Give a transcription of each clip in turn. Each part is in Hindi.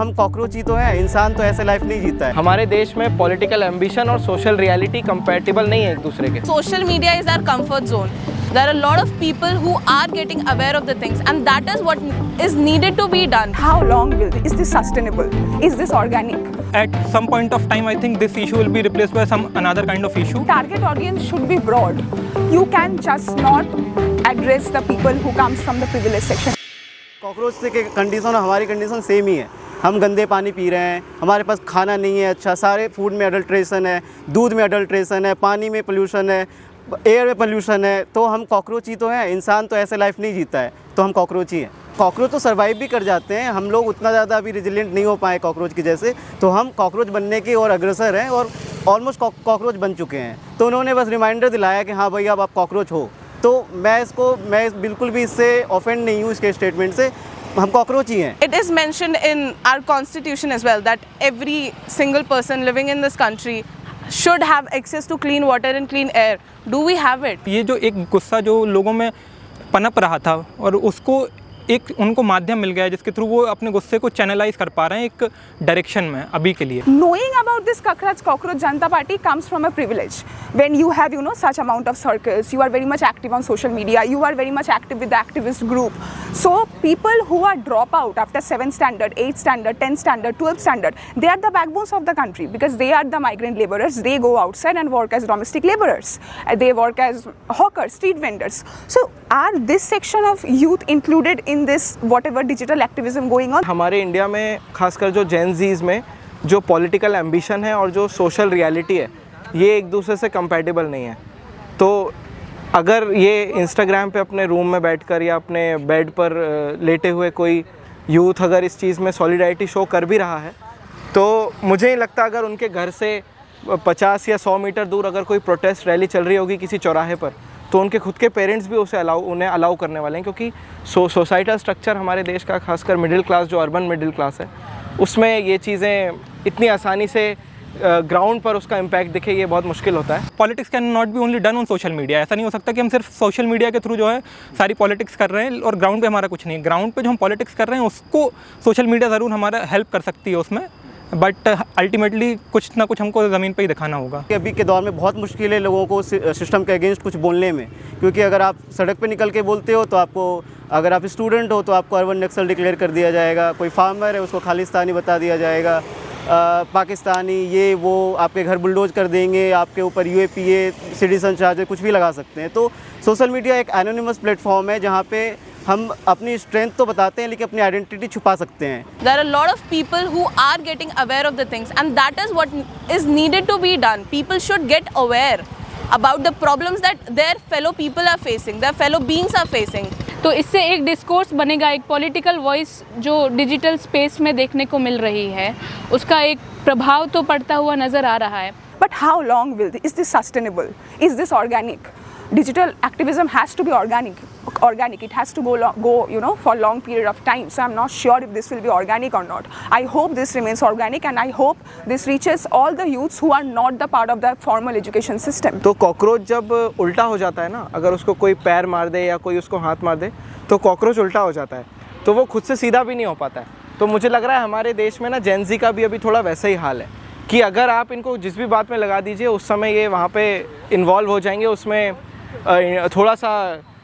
हम कॉकरोच ही तो हैं, इंसान तो ऐसे लाइफ नहीं जीता है। हमारे देश में पॉलिटिकल एम्बिशन और सोशल रियलिटी कंपैटिबल नहीं है एक दूसरे के। Social media is our comfort zone. There are a lot of people who are getting aware of the things, and that is what is needed to be done. How long is this sustainable? Is this organic? At some point of time, I think this issue will be replaced by some another kind of issue. Target audience should be broad. You can just not address the people who comes from the privileged section. Cockroach से कंडीशन और हमारी कंडीशन सेम ही है। हम गंदे पानी पी रहे हैं, हमारे पास खाना नहीं है अच्छा, सारे फूड में अडल्ट्रेशन है, दूध में अडल्ट्रेशन है, पानी में पोल्यूशन है, एयर में पोल्यूशन है, तो हम कॉकरोच ही तो हैं, इंसान तो ऐसे लाइफ नहीं जीता है, तो हम कॉकरोच ही हैं। कॉकरोच तो सर्वाइव भी कर जाते हैं, हम लोग उतना ज़्यादा अभी रिजिलेंट नहीं हो पाए कॉकरोच की जैसे, तो हम कॉकरोच बनने की और अग्रसर हैं और ऑलमोस्ट कॉकरोच बन चुके हैं। तो उन्होंने बस रिमाइंडर दिलाया कि हाँ भाई अब आप कॉकरोच हो, तो मैं बिल्कुल भी इससे ऑफेंड नहीं हूँ इसके स्टेटमेंट से, हम कॉकरोच ही हैं। It is mentioned in our constitution as well that every single person living in this country should have access to clean water and clean air. Do we have it? ये जो एक गुस्सा जो लोगों में पनप रहा था और उसको एक उनको माध्यम मिल गया है जिसके थ्रू वो अपने गुस्से को चैनलाइज कर पा रहे हैं एक डायरेक्शन में अभी के लिए। Knowing about this cockroach Janata Party comes from a privilege. When you have such amount of circles, you are very much active on social media, you are very much active with the activist group. So people who are drop out after 7th standard, 8th standard, 10th standard, 12th standard, they are the backbones of the country because they are the migrant laborers. They go outside and work as domestic laborers. They work as hawkers, street vendors. So are this section of youth included in this whatever digital activism going on? हमारे इंडिया में खासकर जो जेन ज़ीज में जो पॉलिटिकल एम्बिशन है और जो सोशल रियलिटी है ये एक दूसरे से कंपैटिबल नहीं है। तो अगर ये इंस्टाग्राम पे अपने रूम में बैठकर या अपने बेड पर लेटे हुए कोई यूथ अगर इस चीज़ में सॉलिडारिटी शो कर भी रहा है तो मुझे नहीं लगता अगर उनके घर से 50 या 100 मीटर दूर अगर कोई प्रोटेस्ट रैली चल रही होगी किसी चौराहे पर तो उनके खुद के पेरेंट्स भी उन्हें अलाउ करने वाले हैं, क्योंकि सोसाइटल स्ट्रक्चर हमारे देश का खासकर मिडिल क्लास जो अर्बन मिडिल क्लास है उसमें ये चीज़ें इतनी आसानी से ग्राउंड पर उसका इम्पैक्ट दिखे ये बहुत मुश्किल होता है। Politics can not be only done on social media. ऐसा नहीं हो सकता कि हम सिर्फ सोशल मीडिया के थ्रू जो है सारी पॉलिटिक्स कर रहे हैं और ग्राउंड पे हमारा कुछ नहीं है। ग्राउंड पे जो हम पॉलिटिक्स कर रहे हैं उसको सोशल मीडिया ज़रूर हमारा हेल्प कर सकती है उसमें, बट अल्टीमेटली कुछ ना कुछ हमको ज़मीन पे ही दिखाना होगा। अभी के दौर में बहुत मुश्किल है लोगों को सिस्टम के अगेंस्ट कुछ बोलने में, क्योंकि अगर आप सड़क पे निकल के बोलते हो तो आपको, अगर आप स्टूडेंट हो तो आपको अर्बन नक्सल डिक्लेयर कर दिया जाएगा, कोई फार्मर है उसको खालिस्तानी बता दिया जाएगा, पाकिस्तानी ये वो, आपके घर बुलडोज कर देंगे, आपके ऊपर UAPA सिटीजन चार्ज कुछ भी लगा सकते हैं। तो सोशल मीडिया एक एनोनिमस प्लेटफॉर्म है जहाँ पे हम अपनी स्ट्रेंथ तो बताते हैं लेकिन अपनी आइडेंटिटी छुपा सकते हैं। There are a lot of people who are getting aware of the things, and that is what is needed to be done. People should get aware about the problems that their fellow people are facing, their fellow beings are facing. तो इससे एक डिस्कोर्स बनेगा, एक पॉलिटिकल वॉइस जो डिजिटल स्पेस में देखने को मिल रही है उसका एक प्रभाव तो पड़ता हुआ नज़र आ रहा है। But how long is this sustainable? Is this organic? Digital activism has to be organic. It has to go for long period of time. So I'm not sure if this will be organic or not. I hope this remains organic and I hope this reaches all the youths who are not the part of the formal education system. तो कॉकरोच जब उल्टा हो जाता है ना, अगर उसको कोई पैर मार दे या कोई उसको हाथ मार दे तो कॉकरोच उल्टा हो जाता है, तो वो खुद से सीधा भी नहीं हो पाता है। तो मुझे लग रहा है हमारे देश में ना जेन ज़ी का भी अभी थोड़ा वैसा ही हाल है कि अगर आप इनको जिस भी बात में लगा दीजिए उस समय ये वहाँ पे इन्वॉल्व हो जाएंगे उसमें थोड़ा सा,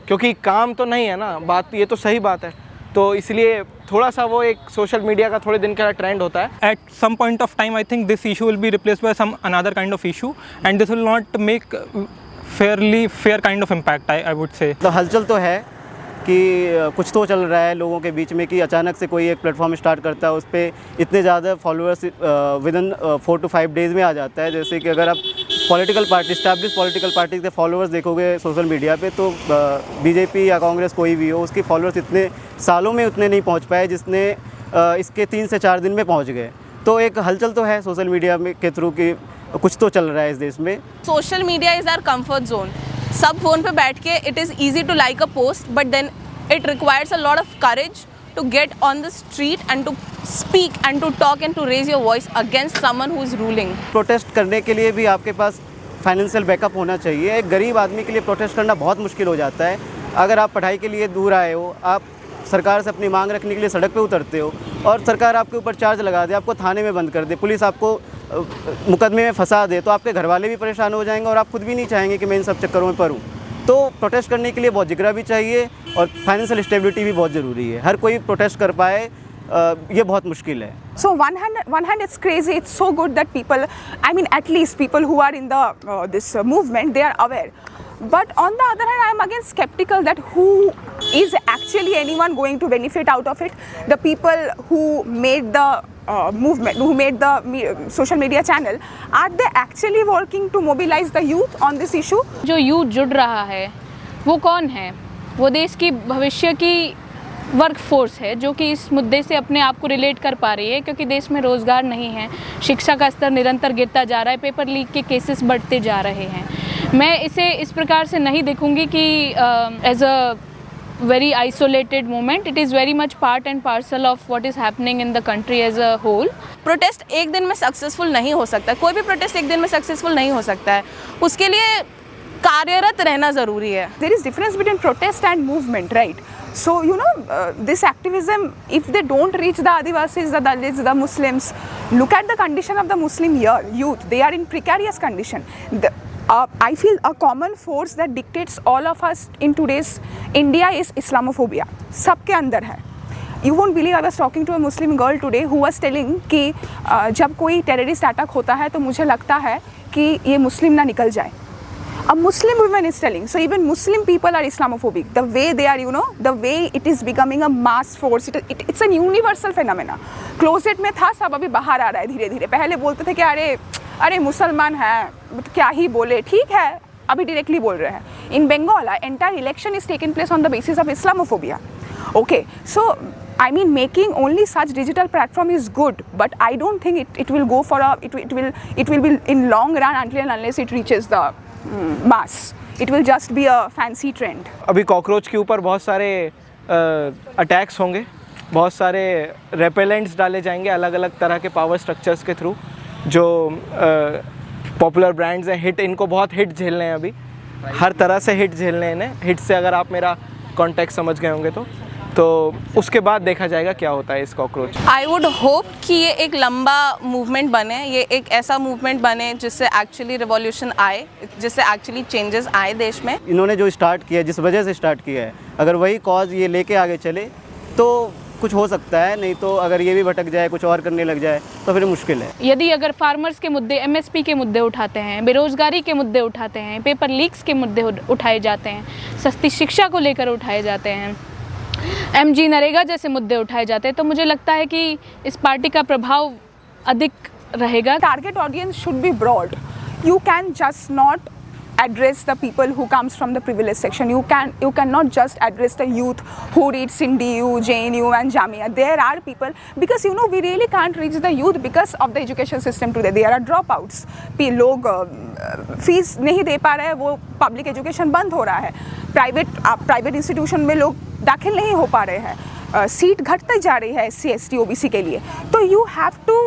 क्योंकि काम तो नहीं है ना, बात ये तो सही बात है, तो इसलिए थोड़ा सा वो एक सोशल मीडिया का थोड़े दिन का ट्रेंड होता है। At some point of time, I think this issue will be replaced by some another kind of issue, and this will not make fair kind of impact. I would say. तो हलचल तो है कि कुछ तो चल रहा है लोगों के बीच में कि अचानक से कोई एक प्लेटफॉर्म स्टार्ट करता है, उस पर इतने ज़्यादा फॉलोअर्स विदिन 4 to 5 डेज़ में आ जाता है। जैसे कि अगर आप एस्टैब्लिश पॉलिटिकल पार्टी के फॉलोअर्स देखोगे सोशल मीडिया पे तो बीजेपी या कांग्रेस कोई भी हो उसके फॉलोअर्स इतने सालों में उतने नहीं पहुंच पाए जिसने इसके 3 से 4 दिन में पहुंच गए। तो एक हलचल तो है सोशल मीडिया में के थ्रू कि कुछ तो चल रहा है इस देश में। Social media is our comfort zone. सब फोन पे बैठ के it is easy to like a post, but then it requires a lot of courage to get on the street and to speak and to talk and to raise your voice against someone who is ruling. Protest करने के लिए भी आपके पास फाइनेंशियल बैकअप होना चाहिए। एक गरीब आदमी के लिए प्रोटेस्ट करना बहुत मुश्किल हो जाता है। अगर आप पढ़ाई के लिए दूर आए हो, आप सरकार से अपनी मांग रखने के लिए सड़क पे उतरते हो और सरकार आपके ऊपर चार्ज लगा दे, आपको थाने में बंद कर दे, पुलिस आपको मुकदमे में फंसा दे, तो आपके घर वाले भी परेशान हो जाएंगे और आप खुद भी नहीं चाहेंगे कि मैं इन सब चक्करों में परूँ। तो प्रोटेस्ट करने के लिए बहुत जिगरा भी चाहिए और फाइनेंशियल स्टेबिलिटी भी बहुत ज़रूरी है। हर कोई प्रोटेस्ट कर पाए ये बहुत मुश्किल है। So one hand it's crazy, it's so good that people, I mean at least people who are in the this movement, they are aware. But on the other hand, I am again skeptical that who is actually anyone going to benefit out of it. The people who made the movement, who made the social media channel, are they actually working to mobilize the youth on this issue? जो यूथ जुड़ रहा है वो कौन है? वो देश की भविष्य की वर्क फोर्स है जो कि इस मुद्दे से अपने आप को रिलेट कर पा रही है, क्योंकि देश में रोज़गार नहीं है, शिक्षा का स्तर निरंतर गिरता जा रहा है, पेपर लीक के केसेस बढ़ते जा रहे हैं। मैं इसे इस प्रकार से नहीं देखूंगी कि as a very isolated moment. It is very much part and parcel of what is happening in the country as a whole. Protest एक दिन में सक्सेसफुल नहीं हो सकता, कोई भी प्रोटेस्ट एक दिन में सक्सेसफुल नहीं हो सकता है, उसके लिए कार्यरत रहना ज़रूरी है। There is difference between protest and movement, right? So you know this activism, if they don't reach the Adivasis, the Dalits, the Muslims, look at the condition of the Muslim youth. They are in precarious condition. I feel a common force that dictates all of us in today's India is Islamophobia. सबके अंदर है। You won't believe, I was talking to a Muslim girl today who was telling कि जब कोई टेररिस्ट अटैक होता है तो मुझे लगता है कि ये मुस्लिम ना निकल जाए। A Muslim woman is telling, so even Muslim people are Islamophobic. The way they are, you know, the way it is becoming a mass force, it's a universal phenomena. Closet में था, सब अभी बाहर आ रहा है धीरे धीरे। पहले बोलते थे कि अरे मुसलमान है क्या ही बोले, ठीक है, अभी डायरेक्टली बोल रहे हैं। In Bengal entire election is taken place on the basis of Islamophobia. Okay, so I mean making only such digital platform is good, but I don't think it will go for a it will be in long run until and unless it reaches the mass. It will just be a fancy trend. अभी कॉकरोच के ऊपर बहुत सारे अटैक्स होंगे, बहुत सारे रेपेलेंट्स डाले जाएंगे अलग अलग तरह के पावर स्ट्रक्चर्स के थ्रू। जो पॉपुलर ब्रांड्स हैं, हिट, इनको बहुत हिट झेलने हैं, अभी हर तरह से हिट झेलने हैं इन्हें। हिट से अगर आप मेरा कॉन्टेक्स्ट समझ गए होंगे तो उसके बाद देखा जाएगा क्या होता है इस कॉकरोच। आई वुड होप कि ये एक लंबा मूवमेंट बने, ये एक ऐसा मूवमेंट बने जिससे एक्चुअली रिवॉल्यूशन आए, जिससे एक्चुअली चेंजेस आए देश में। इन्होंने जो स्टार्ट किया, जिस वजह से स्टार्ट किया है, अगर वही कॉज ये लेके आगे चले तो कुछ हो सकता है, नहीं तो अगर ये भी भटक जाए, कुछ और करने लग जाए तो फिर मुश्किल है। यदि अगर फार्मर्स के मुद्दे, एमएसपी के मुद्दे उठाते हैं, बेरोजगारी के मुद्दे उठाते हैं, पेपर लीक्स के मुद्दे उठाए जाते हैं, सस्ती शिक्षा को लेकर उठाए जाते हैं, एमजी नरेगा जैसे मुद्दे उठाए जाते हैं, तो मुझे लगता है कि इस पार्टी का प्रभाव अधिक रहेगा। Target audience should be broad. You can just not address the people who comes from the privileged section. You cannot just address the youth who reads in DU, JNU and Jamia. There are people, because you know we really can't reach the youth because of the education system today. There are dropouts. लोग फीस नहीं दे पा रहे हैं, वो पब्लिक एजुकेशन बंद हो रहा है, प्राइवेट इंस्टीट्यूशन में लोग दाखिल नहीं हो पा रहे हैं, सीट घटती जा रही है SC, ST, OBC के लिए। तो you have to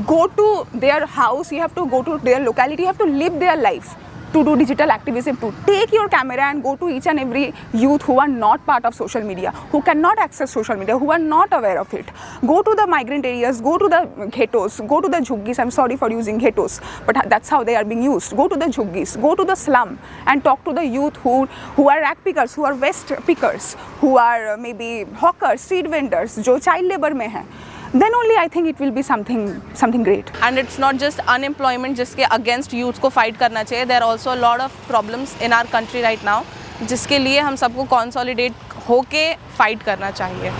go to their house, you have to go to their locality, you have to live their life. To do digital activism, to take your camera and go to each and every youth who are not part of social media, who cannot access social media, who are not aware of it. Go to the migrant areas, go to the ghettos, go to the jhuggis. I'm sorry for using ghettos, but that's how they are being used. Go to the jhuggis, go to the slum and talk to the youth who are rack pickers, who are waste pickers, who are maybe hawkers, street vendors, जो child labor में हैं. Then only I think it will be something great. And it's not just unemployment जिसके against youth को fight करना चाहिए. There are also a lot of problems in our country right now जिसके लिए हम सबको consolidate होके fight करना चाहिए.